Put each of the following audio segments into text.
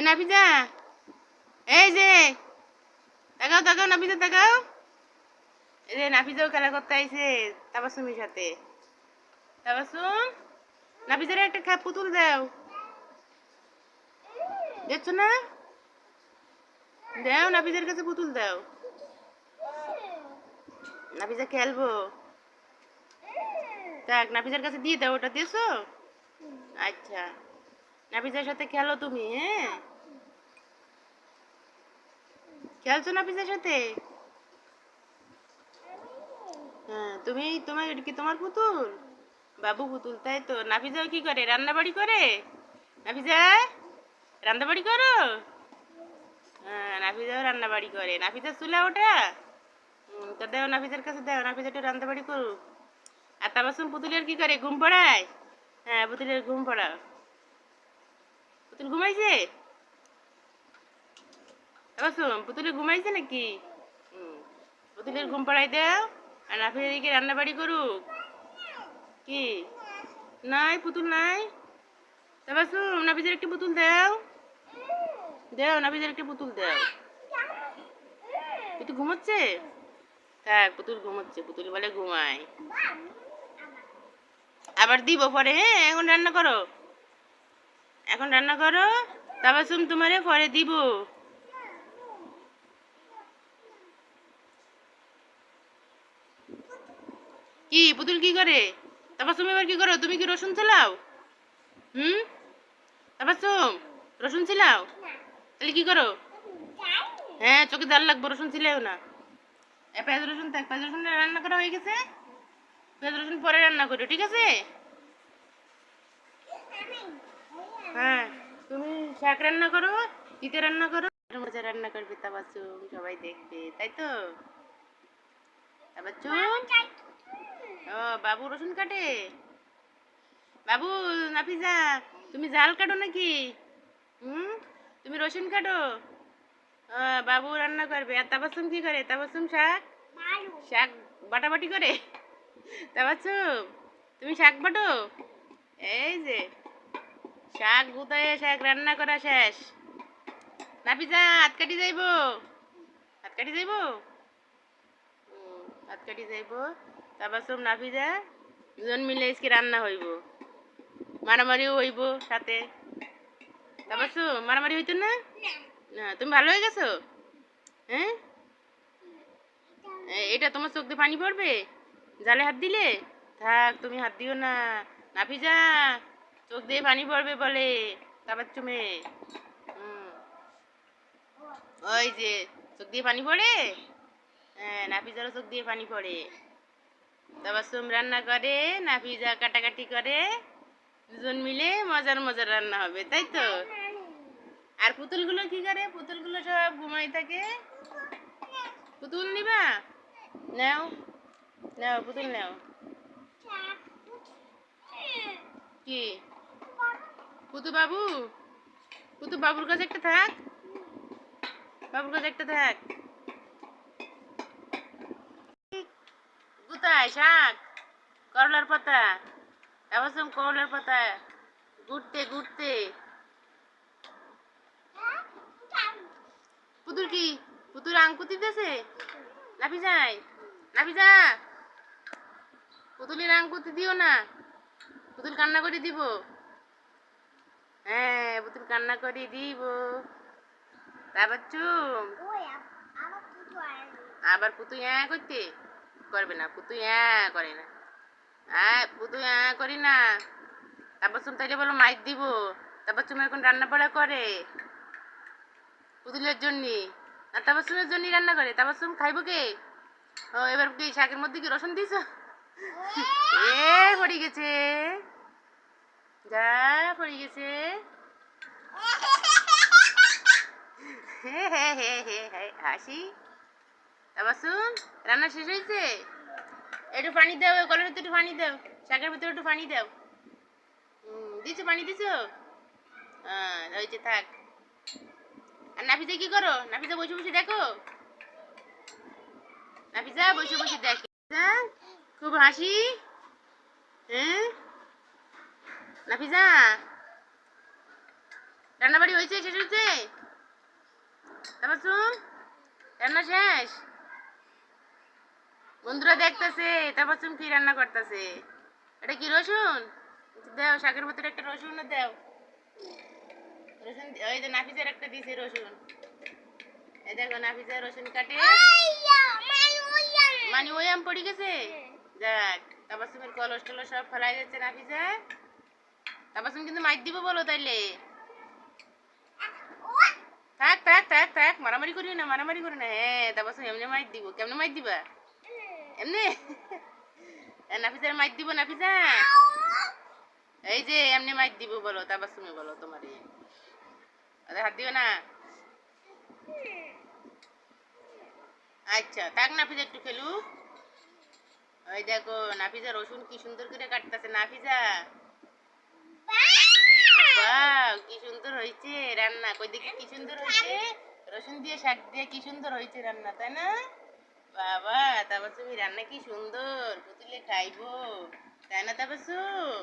নাফিজা, এই যে তাকাও তাকাও নাফিজা তাকাও। এই যে নাফিজাও খেলা করতে আইছে তাবাসুমের সাথে। তাবাসুম, নাফিজারে একটা পুতুল দাও। দেখছো না? দাও, নাফিজার কাছে পুতুল দাও। নাফিজা খেলবো। থাক, নাফিজার কাছে দিয়ে দাও। ওটা দিয়েছো? আচ্ছা, নাফিজার সাথে খেলো তুমি। হ্যাঁ, খেলছো নাফিজার সাথে? হ্যাঁ, তোমার এটা কি তোমার পুতুল? বাবু পুতুল, তাই তো। নাফিজাও কি করে? রান্না বাড়ি করে? নাফিজা, রান্না বাড়ি করো? হ্যাঁ, নাফিজাও রান্না বাড়ি করে। নাফিজা চুলা ওঠা। তা দেও, নাফিজার কাছে দেও, নাফিজা একটু রান্না বাড়ি করুক। আর তাবাসুম পুতুলের কি করে? ঘুম পড়ায়? হ্যাঁ, পুতুলের ঘুম পড়াও। পুতুল ঘুমাইছে? তাবাসুম, পুতুলে ঘুমাইছে নাকি? পুতুলের ঘুম পাড়াই দাও। আর নাফিজা দিকে রান্না বাড়ি করুক। কি নাই? পুতুল নাই? তাবাসুম, নাফিজার একটি পুতুল দাও। দাও, নাফিজার একটি পুতুল দাও। পুতুল ঘুমোচ্ছে? থাক, পুতুল ঘুমোচ্ছে। পুতুল বলে ঘুমায়। আবার দিব পরে। হ্যাঁ, এখন রান্না করো। এখন রান্না করো। তাবাসুম তোমারে পরে দিব। কি পুতুল কি করে? তাবাসুম এবার কি করো? তুমি কি রসুন চালাও? হুম, তাবাসুম, রসুন ছিলাও? তাহলে কি করো? হ্যাঁ, চোখে জাল লাগবে, রসুন ছিলাও না। পেঁয়াজ রসুন থাক, পেঁয়াজ রসুন রান্না করা হয়ে গেছে। পেঁয়াজ রসুন পরে রান্না করো, ঠিক আছে? হ্যাঁ, তুমি শাক রান্না করো, তিতে রান্না করো, মজা রান্না করবে তাবাসুম, সবাই দেখবে, তাই তো? তাবাসুম, ও বাবু রসুন কাটে? বাবু, নাফিজা, তুমি জাল কাটো নাকি? হুম, তুমি রসুন কাটো? বাবু রান্না করবে। আর তাবাসুম কি করে? তাবাসুম শাক শাক বাটাবাটি করে। তাবাসুম, তুমি শাক বাটো? এই যে শাক গুতায়, শাক রান্না করা শেষ। নাফিজা, হাত কাটি যাইব। হাত কাটি যাইব। হাত কাটি যাইব। তাবাসুম নাফিজা দুজন মিলে আজকে রান্না হইব। মারামারিও হইব সাথে। তাবাসুম, মারামারি হইতো না? না, তুমি ভালো হয়ে গেছো? হ্যাঁ, এটা তোমার চোখ দিয়ে পানি পড়বে জালে হাত দিলে। থাক, তুমি হাত দিও না। নাফিজা, চোখ দিয়ে পানি পড়বে বলে তাবাসুমে। হুম, ওই যে চোখ দিয়ে পানি পড়ে। হ্যাঁ, নাফিজারও চোখ দিয়ে পানি পড়ে। তাবাসুম রান্না করে, নাফিজা কাটাকাটি করে, দুজন মিলে মজার মজার রান্না হবে, তাই তো? আর পুতুলগুলো কি করে? পুতুলগুলো সব ঘুমাই থাকে। পুতুল নিবা? নাও, নাও পুতুল নাও। কি পুতু বাবু? পুতু বাবুর কাছে একটা থাক। বাবুর কাছে একটা থাক। কোথায় শাক? করলার পাতা। তাবাসুম করলার পাতা ঘুরতে ঘুরতে। পুতুল কি? পুতুল আঙ্কুতি দিতেছে? নাফিজাই, নাফিজা, পুতুলের আঙ্কুতি দিও না। পুতুল কান্না করে দিব। হ্যাঁ, পুতুল কান্না করে দিব। তাবাসুম, আবার পুতু করতে করবে না। পুতু করে না। পুতু করি না। তাবাসুম তাইলে বলো মাইক দিব। তাবাসুম এখন রান্না বাড়া করে পুতুলের জন্য। আর তাবাসুমের জন্যই রান্না করে। তাবাসুম খাইব কে? ও, এবার কি শাকের মধ্যে কি রসুন দিছ? পড়ে গেছে। যা, পড়ে গেছে। হাসি। তাবাসুম, রান্না শেষ হয়েছে? একটু পানি দাও, কলের ভিতরে একটু পানি দাও, শাকের ভিতরে একটু পানি দাও। দিছো পানি দিছো? হ্যাঁ, হয়েছে, থাক। আর নাফিজা কি করো? নাফিজা বসে বসে দেখো। নাফিজা বসে বসে দেখো। খুব হাসি। হ্যাঁ, নাফিজা, রান্নাবাড়ি হয়েছে, শেষ হয়েছে? তাবাসুম, রান্না শেষ? বন্ধুরা দেখতেছে তাবাসুম কি রান্না করতেছে। এটা কি রসুন? দাও শাকের ভিতরে একটা রসুন দাও। রসুন ওই যে নাফিসের একটা দিছে রসুন। এই দেখো নাফিসা রসুন কাটে। মানে ওই আম পড়ে গেছে। যাক, তাবাসুমের কলস টলস সব ফেলাই যাচ্ছে নাফিসা। তাবাসুম কিন্তু মাইর দিব বলো তাইলে। থাক থাক থাক থাক, মারামারি করিও না, মারামারি করি না। হ্যাঁ তাবাসুম এমনি মাইর দিব। কেমনে মাইর দিবা? এমনি নাফিসার মাইর দিব নাফিসা। এই যে এমনি মাইর দিব বলো, তাবাসুমে বলো তোমারে। হাত দিও না। আচ্ছা থাক, নাফিজা একটু খেলুক। ওই দেখো নাফিজা রসুন কি সুন্দর করে কাটতেছে। নাফিজা, বাহ কি সুন্দর হয়েছে রান্না। কই দেখি কি সুন্দর হয়েছে। রসুন দিয়ে শাক দিয়ে কি সুন্দর হয়েছে রান্না, তাই না? বাবা তাবাসুম রান্না কি সুন্দর, পুতুলে খাইবো, তাই না তাবাসুম?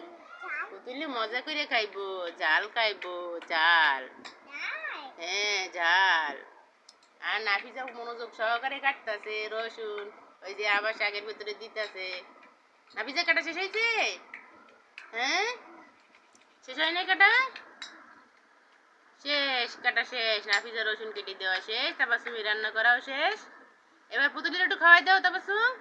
পুতুলে মজা করে খাইবো, জাল খাইবো, জাল। হ্যাঁ জাল। আর নাফিসা মনোযোগ সহকারে কাটতাছে রসুন। ওই যে আবার শাকের ভিতরে দিতেছে। নাফিসা কাটা শেষ হয়েছে? হ্যাঁ শেষ হয় নাই কাটা? শেষ, কাটা শেষ। নাফিসা রসুন কেটে দেওয়া শেষ, তাবাসুমি রান্না করাও শেষ। এবার পুতুলের একটু খাওয়াই দাও তাবাসুম।